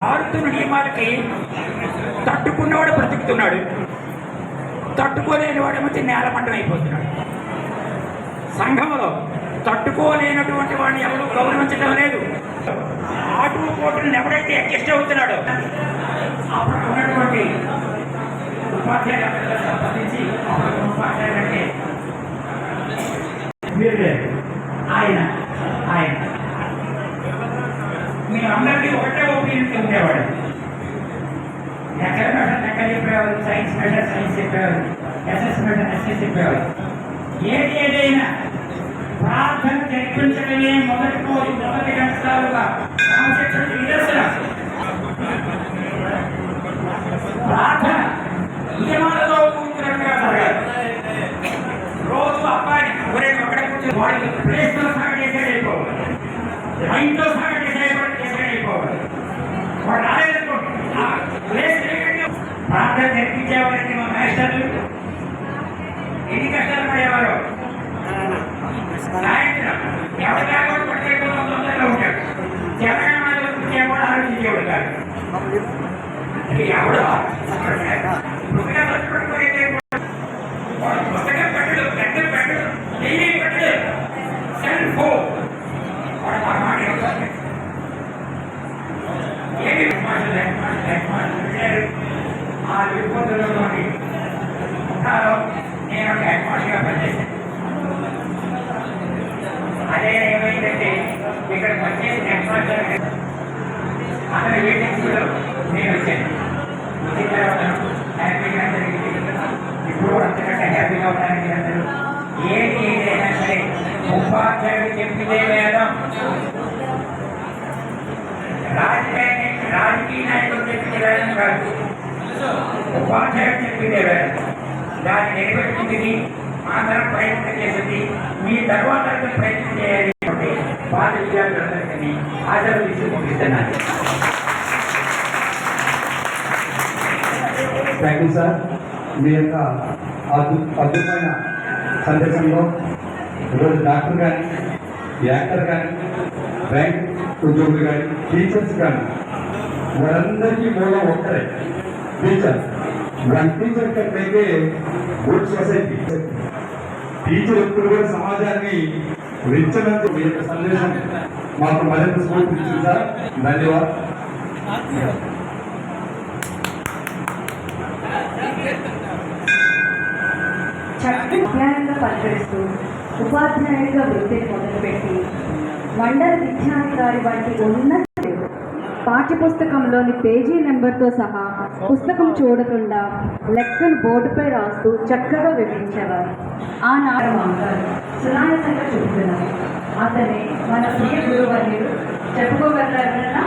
ఆరుతున్న నియమాలకి తట్టుకున్నవాడు బ్రతుకుతున్నాడు, తట్టుకోలేని వాడు వచ్చి నేలమంటం అయిపోతున్నాడు. సంఘంలో తట్టుకోలేనటువంటి వాడిని ఎవరు గౌరవించడం లేదు. ఆటు పోటులను ఎవరైతే అడ్జస్ట్ అవుతున్నాడో అప్పుడు ఉన్నటువంటి ఉపాధ్యాయులందరూ సంబంధించి ఉపాధ్యాయులంటే ఆయన ఆయన మీరందరికీ ఒకటే ఒపీనియన్ ఉండేవాడు. లెక్కల మేడం లెక్కలు చెప్పేవారు, సైన్స్ మేడం సైన్స్ చెప్పేవారు, ఎస్ఎస్ మేడం ఎస్ఎస్ చెప్పేవారు. ఏదైనా ప్రార్థన జరిపించడమే మొదటి కష్టాలుగా క్రమశిక్షణ నిదర్శనం. ప్రార్థన నియమాలతో కూర్చున్నట్టుగా జరగాలి. రోజు అబ్బాయిని ఒకడే కూర్చొని వాడికి ప్లేస్తో సహా డిసైడ్ అయిపోవాలి, లైన్తో సహా డిసైడ్ అయిపోవాలి. వాడు రాలేదనుకోండి ప్లేస్ ప్రార్థన జరిపించేవారికి మా మాస్టర్లు ఎన్ని కష్టాలు పడేవారు. సాయంత్రం ఎవరి లేకపోతే పడిపోయిన తొందరగా ఉంటాడు. తెలంగాణలో కూర్చేవాడు ఆలోచించేవాడు కాదు. ఎవడు పుస్తకం పెట్టడు, పెద్ద పెట్టడు, డైలీ పెట్టడు, సెల్ ఫోన్ ఏమి ఆ విపత్తులలోని ఉంటారో నేను ఒక హెడ్ మాస్టర్గా పనిచేశాను. అదే ఏమైందంటే ఇక్కడ పనిచేసిన హెడ్ మాస్టర్ అతని మీటింగ్స్లో నేను వచ్చాను. వచ్చిన తర్వాత హ్యాపీగా జరిగింది. ఇప్పుడు అంతకంటే హ్యాపీగా ఉండడానికి అందరూ ఏదైనా సరే ఉపాధ్యాయుడు చెప్పితే వేదం, రాజకీయ నాయకులు చెప్పితే వేదం కాదు, ఉపాధ్యాయుడు చెప్పితే వేదం. దాన్ని నిలబెట్టుకుంది మాత్రం ప్రయత్నం చేసింది. మీ తర్వాత ప్రయత్నం చేయాలి. పాత విద్యార్థులందరికీ ఆశీర్వదించి ముగిస్తున్నాను. Thank you sir. మీ యొక్క అద్భుతమైన సందేశంలో ఈరోజు డాక్టర్ కానీ, యాక్టర్ కానీ, బ్యాంక్ ఉద్యోగులు కానీ, టీచర్స్ కానీ వారందరికీ మూలం ఒక్కరే teacher. One teacher can make a good society. Teacher ఎప్పుడు కూడా సమాజాన్ని విచ్చనంత మీ యొక్క సందేశం మాకు మరింత స్ఫూర్తినిచ్చింది సార్. ధన్యవాదాలు. అధ్యాయంగా పలకరిస్తూ ఉపాధ్యాయుడిగా వృత్తిని మొదలుపెట్టి మండల విద్యాధికారి వంటి ఉన్నత పాఠ్యపుస్తకంలోని పేజీ నెంబర్తో సహా పుస్తకం చూడకుండా లెక్కను బోర్డుపై రాస్తూ చక్కగా వివరించేవారు. ఆ నాటకం సునాయాసంగా చూపుతున్నారు. అతనే మన ప్రియ గురువర్యుడు. చెప్పుకోగలరా?